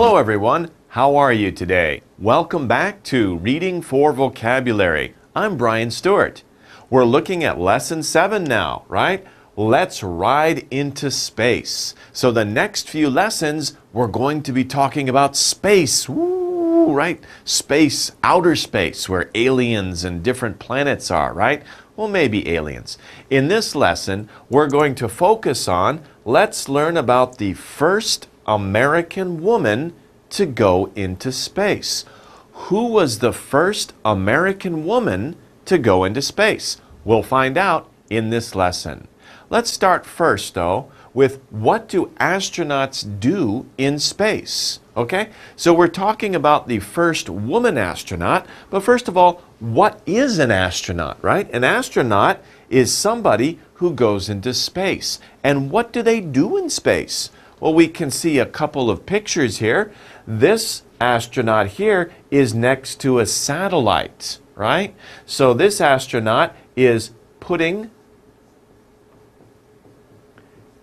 Hello everyone, how are you today? Welcome back to Reading for Vocabulary. I'm Brian Stewart. We're looking at Lesson 7 now, right? Let's ride into space. So the next few lessons, we're going to be talking about space. Woo, right? Space, outer space, where aliens and different planets are, right? Well, maybe aliens. In this lesson, we're going to focus on, let's learn about the first American woman to go into space. Who was the first American woman to go into space? We'll find out in this lesson. Let's start first, though, with what do astronauts do in space? Okay, so we're talking about the first woman astronaut, but first of all, what is an astronaut, right? An astronaut is somebody who goes into space. And what do they do in space? Well, we can see a couple of pictures here. This astronaut here is next to a satellite, right? So this astronaut is putting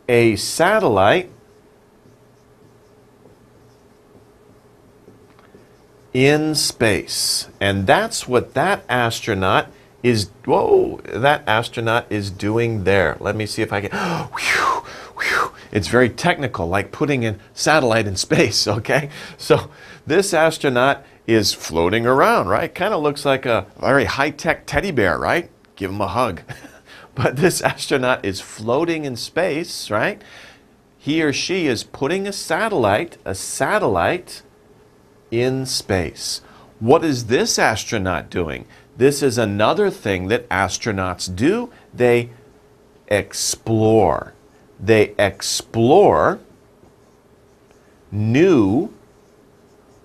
a satellite in space. And that's what that astronaut is, that astronaut is doing there. Let me see if I can, whew. It's very technical, like putting a satellite in space, okay? So this astronaut is floating around, right? Kind of looks like a very high-tech teddy bear, right? Give him a hug. But this astronaut is floating in space, right? He or she is putting a satellite in space. What is this astronaut doing? This is another thing that astronauts do. They explore. They explore new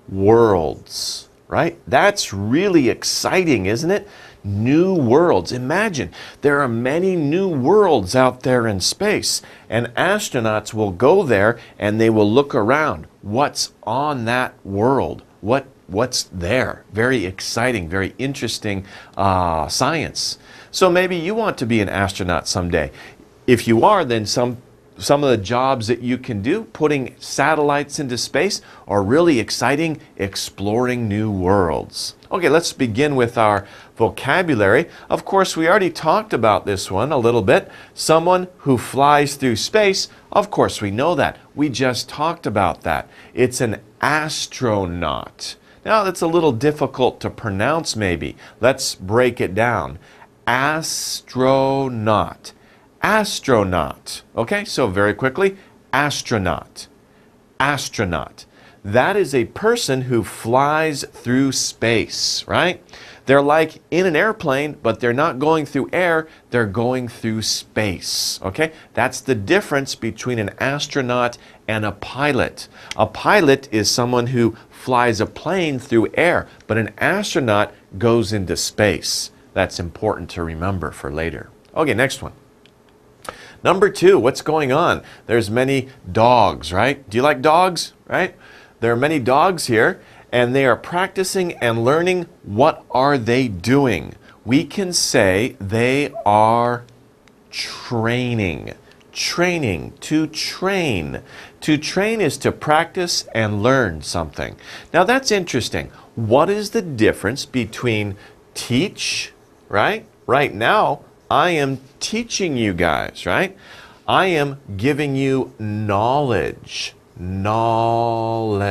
worlds, right? That's really exciting, isn't it? New worlds. Imagine, there are many new worlds out there in space, and astronauts will go there and they will look around. What's on that world? What's there? Very exciting, very interesting science. So maybe you want to be an astronaut someday. If you are, then some of the jobs that you can do, putting satellites into space, are really exciting, exploring new worlds. Okay, let's begin with our vocabulary. Of course, we already talked about this one a little bit. Someone who flies through space, of course we know that. We just talked about that. It's an astronaut. Now, that's a little difficult to pronounce maybe. Let's break it down. Astronaut. Astronaut. Okay, so very quickly, astronaut. Astronaut. That is a person who flies through space, right? They're like in an airplane, but they're not going through air, they're going through space, okay? That's the difference between an astronaut and a pilot. A pilot is someone who flies a plane through air, but an astronaut goes into space. That's important to remember for later. Okay, next one. Number 2, what's going on? There's many dogs, right? Do you like dogs, right? There are many dogs here, and they are practicing and learning. What are they doing? We can say they are training. Training, to train. To train is to practice and learn something. Now that's interesting. What is the difference between teach, right? Right now, I am teaching you guys, right? I am giving you knowledge. Knowledge.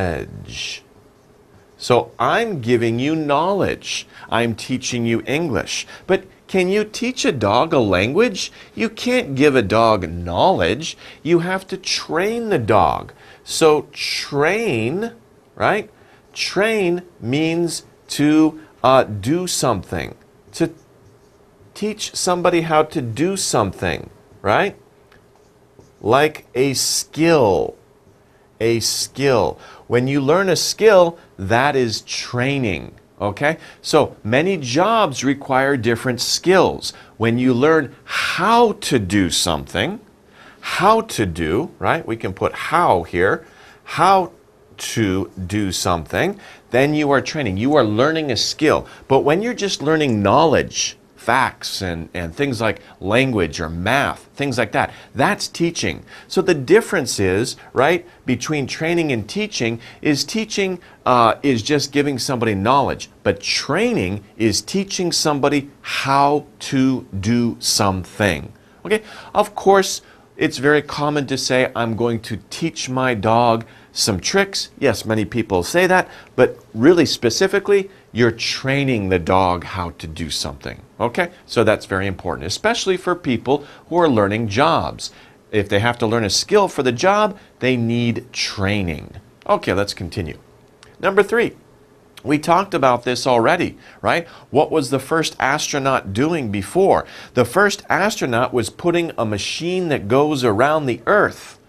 So I'm giving you knowledge. I'm teaching you English. But can you teach a dog a language? You can't give a dog knowledge. You have to train the dog. So train, right? Train means to do something. To teach somebody how to do something, right? Like a skill. A skill. When you learn a skill, that is training, okay? So many jobs require different skills. When you learn how to do something, how to do, right? We can put how here. How to do something, then you are training. You are learning a skill. But when you're just learning knowledge, facts and things like language or math, things like that. That's teaching. So the difference is, right, between training and teaching is is just giving somebody knowledge, but training is teaching somebody how to do something. Okay? Of course, it's very common to say, I'm going to teach my dog some tricks. Yes, many people say that, but really specifically, you're training the dog how to do something. Okay? So that's very important, especially for people who are learning jobs. If they have to learn a skill for the job, they need training. Okay, let's continue. Number 3. We talked about this already, right? What was the first astronaut doing before? The first astronaut was putting a machine that goes around the Earth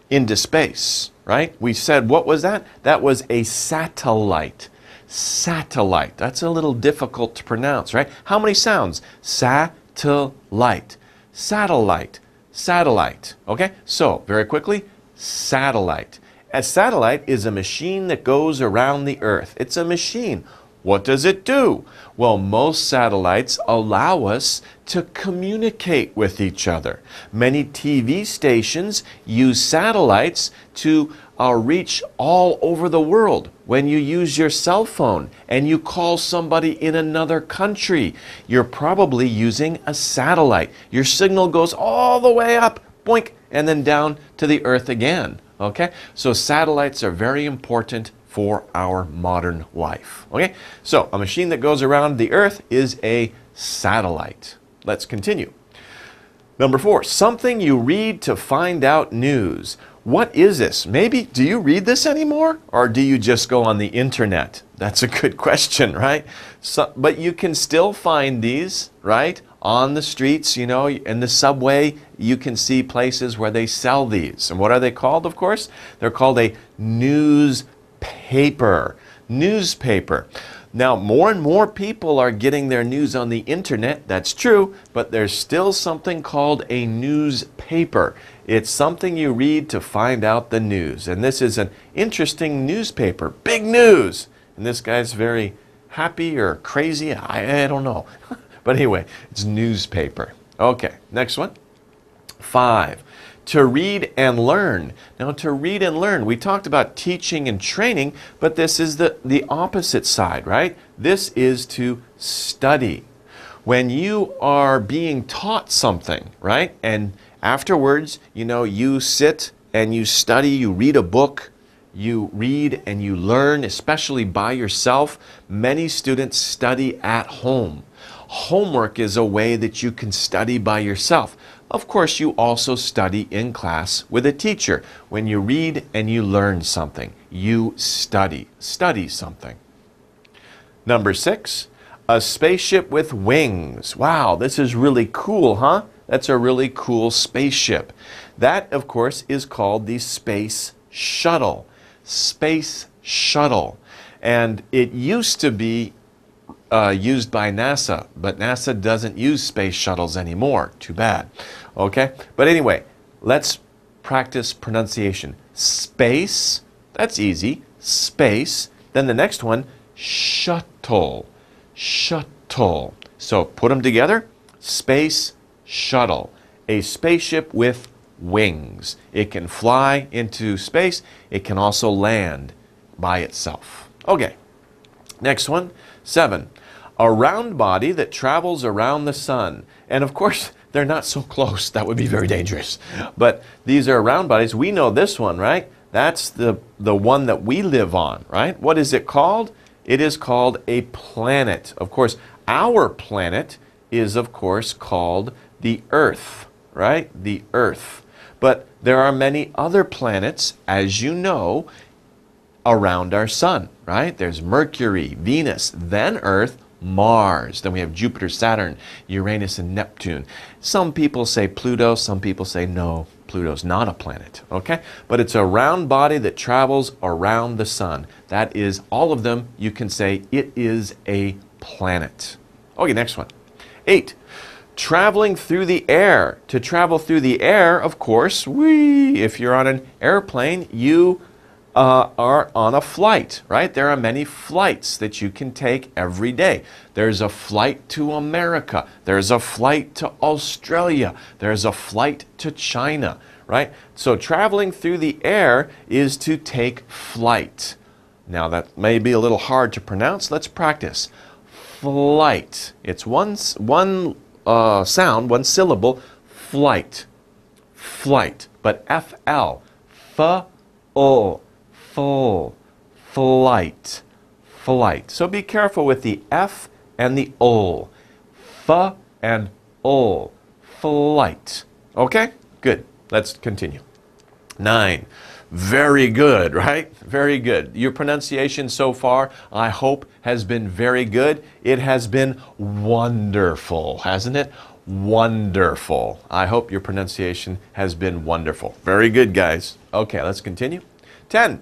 into space, right? We said, what was that? That was a satellite. Satellite. That's a little difficult to pronounce, right? How many sounds? Satellite. Satellite. Satellite. Okay? So, very quickly, satellite. A satellite is a machine that goes around the Earth. It's a machine. What does it do? Well, most satellites allow us to communicate with each other. Many TV stations use satellites to reach all over the world. When you use your cell phone and you call somebody in another country, you're probably using a satellite. Your signal goes all the way up, boink, and then down to the Earth again. Okay? So satellites are very important for our modern life. Okay? So a machine that goes around the Earth is a satellite. Let's continue. Number 4, something you read to find out news. What is this? Maybe, do you read this anymore? Or do you just go on the internet? That's a good question, right? But you can still find these, right? On the streets, you know, in the subway, you can see places where they sell these. And what are they called, of course? They're called a newspaper. Newspaper. Now, more and more people are getting their news on the internet. That's true, but there's still something called a newspaper. It's something you read to find out the news. And this is an interesting newspaper. Big news! And this guy's very happy or crazy. I don't know. But anyway, it's newspaper. Okay, next one. 5. To read and learn. Now, to read and learn, we talked about teaching and training, but this is the opposite side, right? This is to study. When you are being taught something, right? And afterwards, you know, you sit and you study, you read a book, you read and you learn, especially by yourself. Many students study at home. Homework is a way that you can study by yourself. Of course, you also study in class with a teacher. When you read and you learn something, you study something. Number 6, a spaceship with wings. Wow, this is really cool, huh? That's a really cool spaceship. That, of course, is called the Space Shuttle. Space Shuttle. And it used to be used by NASA, but NASA doesn't use space shuttles anymore. Too bad. Okay? But anyway, let's practice pronunciation. Space, that's easy. Space. Then the next one, shuttle. Shuttle. So put them together. Space Shuttle. A spaceship with wings. It can fly into space. It can also land by itself. Okay. Next one, 7. A round body that travels around the sun. And of course, they're not so close. That would be very dangerous. But these are round bodies. We know this one, right? That's the one that we live on, right? What is it called? It is called a planet. Of course, our planet is, of course, called the Earth, right? The Earth. But there are many other planets, as you know, around our sun, right? There's Mercury, Venus, then Earth, Mars. Then we have Jupiter, Saturn, Uranus, and Neptune. Some people say Pluto, some people say no, Pluto's not a planet, okay? But it's a round body that travels around the sun. That is, all of them, you can say it is a planet. Okay, next one. 8. Traveling through the air. To travel through the air, of course, if you're on an airplane, you are on a flight, right? There are many flights that you can take every day. There's a flight to America. There's a flight to Australia. There's a flight to China, right? So traveling through the air is to take flight. Now that may be a little hard to pronounce. Let's practice. Flight. It's one sound, one syllable. Flight. Flight. But F-L. F-O. Full. Flight. Flight. So be careful with the F and the O. F and O. Flight. Okay? Good. Let's continue. 9. Very good, right? Very good. Your pronunciation so far, I hope, has been very good. It has been wonderful, hasn't it? Wonderful. I hope your pronunciation has been wonderful. Very good, guys. Okay, let's continue. 10.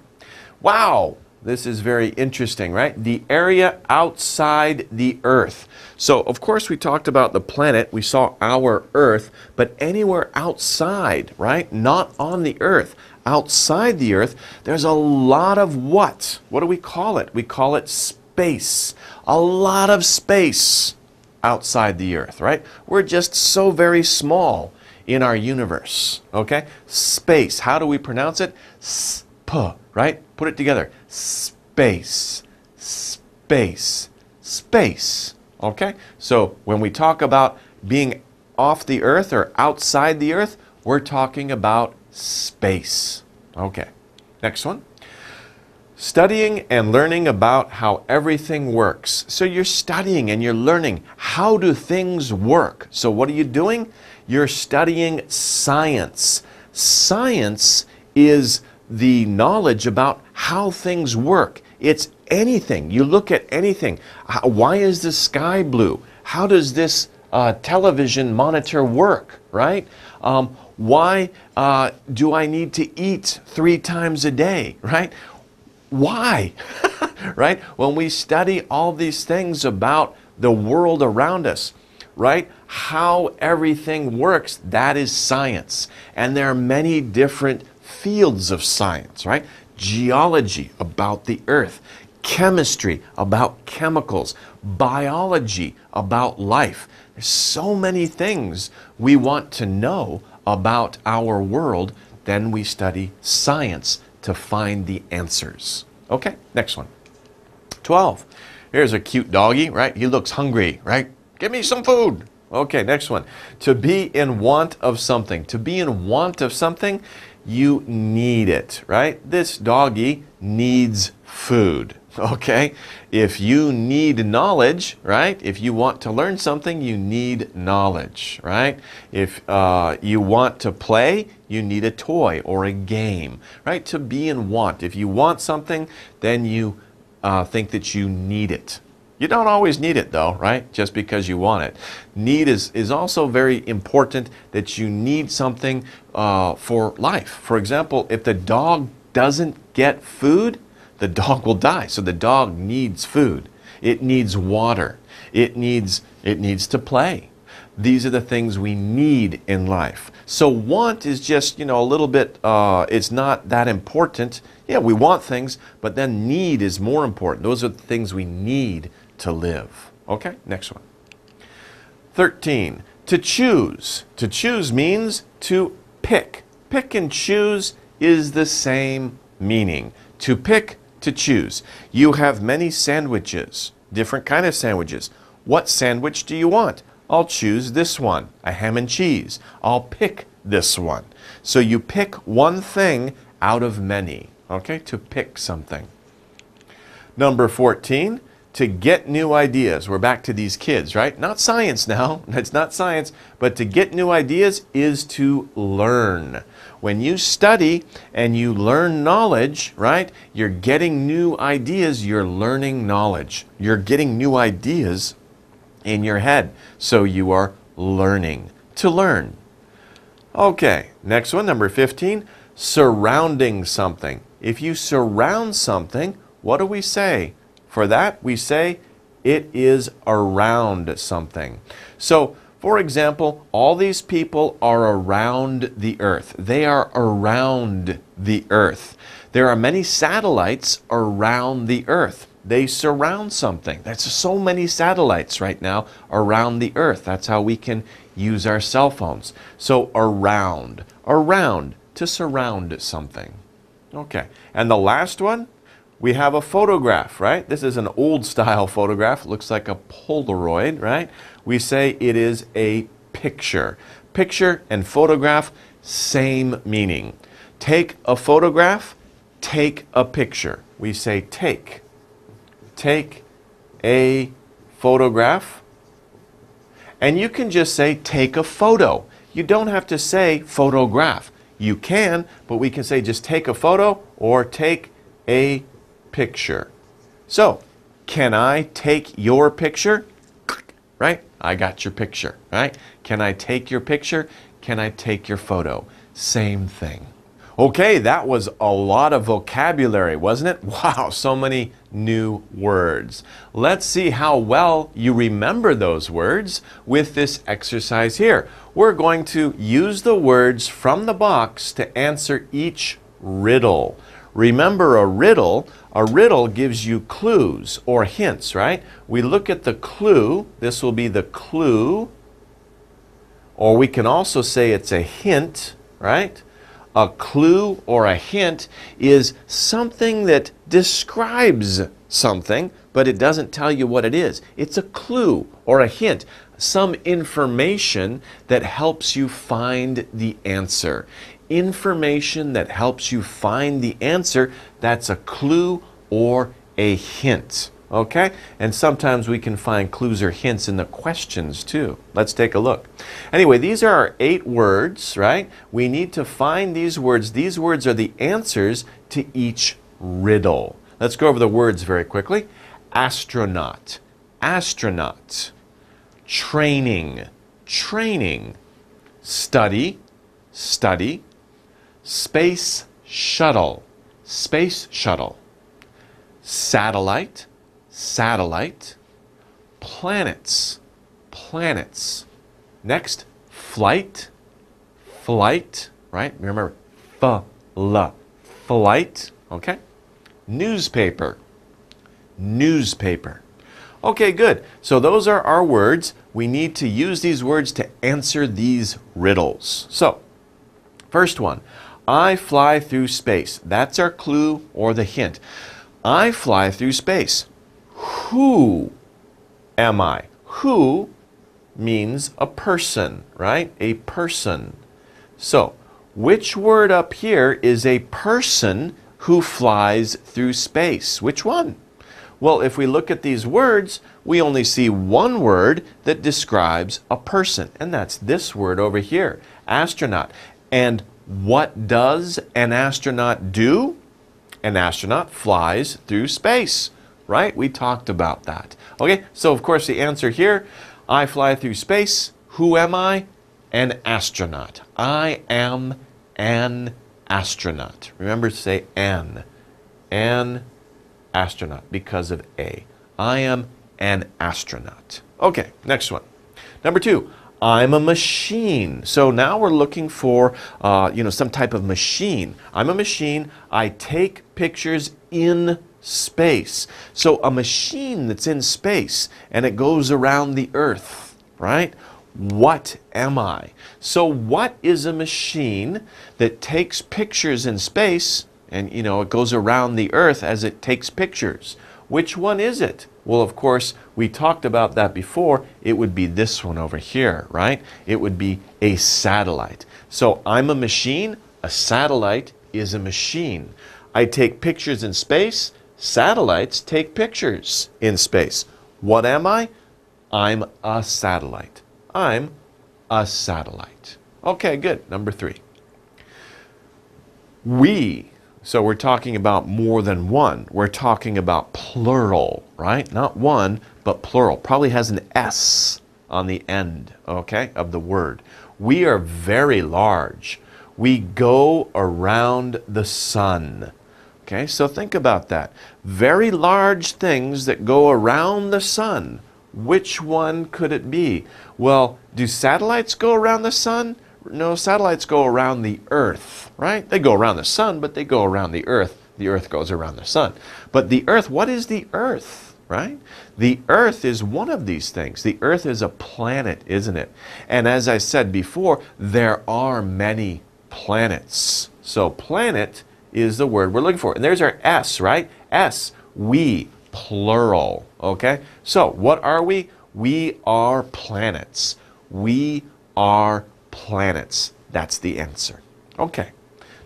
Wow, this is very interesting, right? The area outside the Earth. So, of course, we talked about the planet. We saw our Earth, but anywhere outside, right? Not on the Earth. Outside the Earth, there's a lot of what? What do we call it? We call it space. A lot of space outside the Earth, right? We're just so very small in our universe, okay? Space. How do we pronounce it? Sp, right? Put it together. Space. Space. Space. Okay? So when we talk about being off the Earth or outside the Earth, we're talking about space. Okay. Next one. Studying and learning about how everything works. So you're studying and you're learning how do things work. So what are you doing? You're studying science. Science is the knowledge about how things work. It's anything. You look at anything. Why is the sky blue? How does this television monitor work, right? Why do I need to eat 3 times a day, right? Why? Right? When we study all these things about the world around us, right? How everything works, that is science. And there are many different fields of science, right? Geology, about the earth. Chemistry, about chemicals. Biology, about life. There's so many things we want to know about our world. Then we study science to find the answers. Okay, next one. 12. Here's a cute doggy, right? He looks hungry, right? Give me some food. Okay, next one. To be in want of something. To be in want of something, you need it, right? This doggy needs food, okay? If you need knowledge, right? If you want to learn something, you need knowledge, right? If you want to play, you need a toy or a game, right? To be in want. If you want something, then you think that you need it. You don't always need it though, right? Just because you want it. Need is also very important, that you need something for life. For example, if the dog doesn't get food, the dog will die. So the dog needs food. It needs water. It needs to play. These are the things we need in life. So want is just, a little bit, it's not that important. Yeah, we want things, but then need is more important. Those are the things we need to live. Okay, next one. 13. To choose. To choose means to pick. Pick and choose is the same meaning. To pick, to choose. You have many sandwiches, different kind of sandwiches. What sandwich do you want? I'll choose this one, a ham and cheese. I'll pick this one. So you pick one thing out of many. Okay, to pick something. Number 14. To get new ideas. We're back to these kids, right? Not science now. It's not science. But to get new ideas is to learn. When you study and you learn knowledge, right? You're getting new ideas. You're learning knowledge. You're getting new ideas in your head. So you are learning. To learn. Okay, next one, number 15. Surrounding something. If you surround something, what do we say? For that, we say it is around something. So, for example, all these people are around the earth. They are around the earth. There are many satellites around the Earth. They surround something. There's so many satellites right now around the Earth. That's how we can use our cell phones. So around, to surround something. Okay, and the last one, we have a photograph, right? This is an old style photograph. It looks like a Polaroid, right? We say it is a picture. Picture and photograph, same meaning. Take a photograph, take a picture. We say take. Take a photograph. And you can just say take a photo. You don't have to say photograph. You can, but we can say just take a photo or take a picture. So, can I take your picture? Right? I got your picture, right? Can I take your picture? Can I take your photo? Same thing. Okay, that was a lot of vocabulary, wasn't it? Wow, so many new words. Let's see how well you remember those words with this exercise here. We're going to use the words from the box to answer each riddle. Remember a riddle gives you clues or hints, right? We look at the clue, this will be the clue, or we can also say it's a hint, right? A clue or a hint is something that describes something, but it doesn't tell you what it is. It's a clue or a hint, some information that helps you find the answer. Information that helps you find the answer, that's a clue or a hint. Okay? And sometimes we can find clues or hints in the questions too. Let's take a look. Anyway, these are our 8 words, right? We need to find these words. These words are the answers to each riddle. Let's go over the words very quickly. Astronaut, astronaut. Training, training. Study, study. Space shuttle, space shuttle. Satellite, satellite. Planets, planets. Next, flight, flight, right? Remember, flight, okay? Newspaper, newspaper. Okay, good. So those are our words. We need to use these words to answer these riddles. So, first one, I fly through space. That's our clue or the hint. I fly through space. Who am I? Who means a person, right? A person. So, which word up here is a person who flies through space? Which one? Well, if we look at these words, we only see one word that describes a person, and that's this word over here, astronaut. And what does an astronaut do? An astronaut flies through space, right? We talked about that. Okay, so of course the answer here, I fly through space. Who am I? An astronaut. I am an astronaut. Remember to say an astronaut because of a. I am an astronaut. Okay, next one. Number 2, I'm a machine. So now we're looking for, some type of machine. I'm a machine. I take pictures in space. So a machine that's in space and it goes around the Earth, right? What am I? So what is a machine that takes pictures in space and, it goes around the Earth as it takes pictures? Which one is it? Well, of course, we talked about that before. It would be this one over here, right? It would be a satellite. So I'm a machine. A satellite is a machine. I take pictures in space. Satellites take pictures in space. What am I? I'm a satellite. I'm a satellite. Okay, good. Number 3. We. So we're talking about more than one. We're talking about plural, right? Not one, but plural. Probably has an S on the end, okay, of the word. We are very large. We go around the sun. Okay, so think about that. Very large things that go around the sun. Which one could it be? Well, do satellites go around the sun? No, satellites go around the Earth, right? They go around the sun, but they go around the Earth. The earth goes around the sun. But the earth, what is the earth, right? The earth is one of these things. The earth is a planet, isn't it? And as I said before, there are many planets. So planet is the word we're looking for. And there's our S, right? S, we, plural, okay? So what are we? We are planets. We are planets. That's the answer. Okay.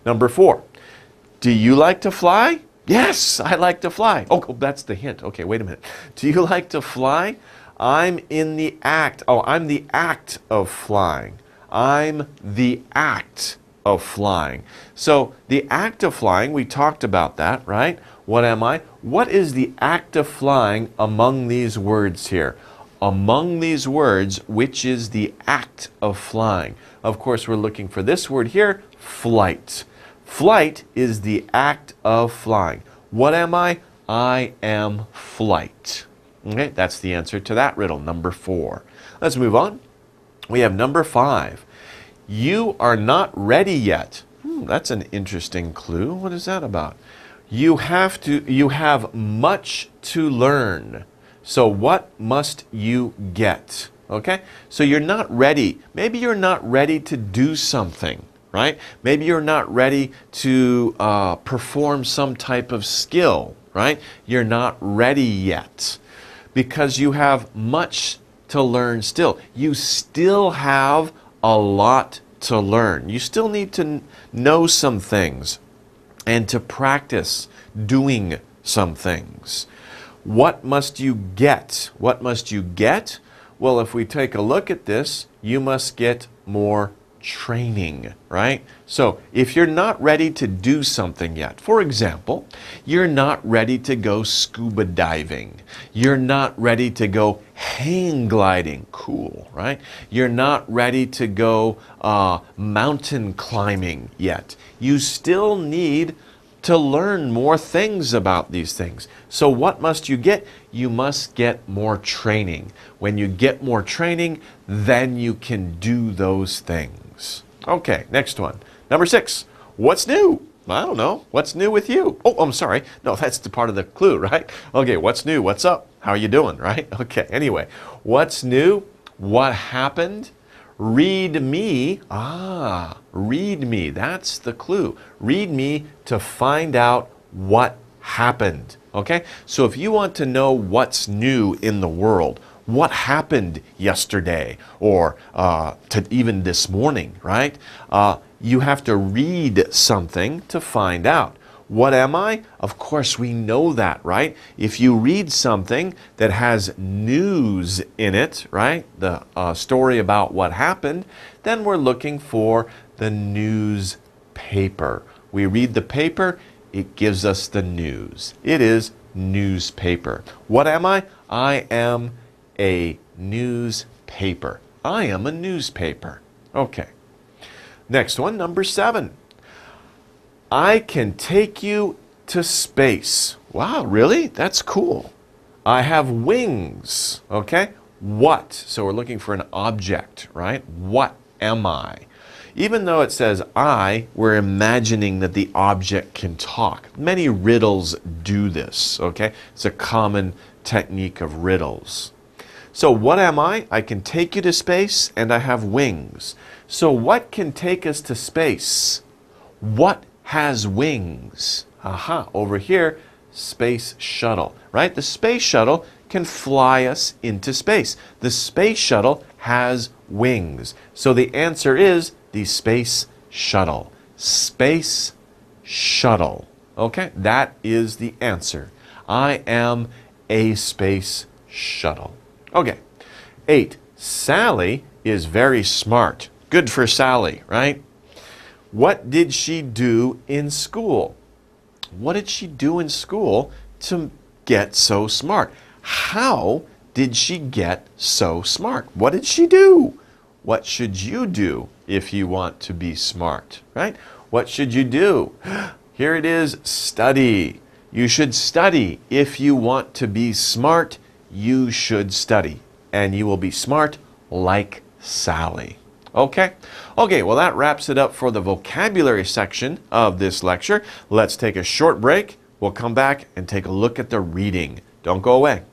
Number 4. Do you like to fly? Yes, I like to fly. Oh, that's the hint. Okay, wait a minute. Do you like to fly? I'm in the act. Oh, I'm the act of flying. I'm the act of flying. So the act of flying, we talked about that, right? What am I? What is the act of flying among these words here? Among these words, which is the act of flying? Of course, we're looking for this word here, flight. Flight is the act of flying. What am I? I am flight. Okay, that's the answer to that riddle, number 4. Let's move on. We have number 5. You are not ready yet. That's an interesting clue. What is that about? You have much to learn. So what must you get? Okay? So you're not ready. Maybe you're not ready to do something, right? Maybe you're not ready to perform some type of skill, right? You're not ready yet because you have much to learn still. You still have a lot to learn. You still need to know some things and to practice doing some things. What must you get? What must you get? Well, if we take a look at this, you must get more training, right? So if you're not ready to do something yet, for example, you're not ready to go scuba diving. You're not ready to go hang gliding. Cool, right? You're not ready to go mountain climbing yet. You still need to learn more things about these things. So what must you get? You must get more training. When you get more training, then you can do those things. Okay, next one. Number 6. What's new? I don't know. What's new with you? Oh, I'm sorry. No, that's the part of the clue, right? Okay, what's new? What's up? How are you doing, right? Okay, anyway. What's new? What happened? Read me. Read me. That's the clue. Read me to find out what happened. Okay? So if you want to know what's new in the world, what happened yesterday or even this morning, right? You have to read something to find out. What am I? Of course, we know that, right? If you read something that has news in it, right? The story about what happened, then we're looking for the newspaper. We read the paper, it gives us the news. It is newspaper. What am I? I am a newspaper. I am a newspaper. Okay. Next one, number 7. I can take you to space. Wow, really? That's cool. I have wings. Okay? What? So we're looking for an object, right? What am I? Even though it says I, we're imagining that the object can talk. Many riddles do this, okay? It's a common technique of riddles. So what am I? I can take you to space and I have wings. So what can take us to space? What has wings? Aha, over here, space shuttle, right? The space shuttle can fly us into space. The space shuttle has wings. So the answer is the space shuttle. Space shuttle. Okay, that is the answer. I am a space shuttle. Okay, 8. Sally is very smart. Good for Sally, right? What did she do in school? What did she do in school to get so smart? How did she get so smart? What did she do? What should you do if you want to be smart, right? What should you do? Here it is, study. You should study. If you want to be smart, you should study. And you will be smart like Sally. Okay? Okay, well, that wraps it up for the vocabulary section of this lecture. Let's take a short break. We'll come back and take a look at the reading. Don't go away.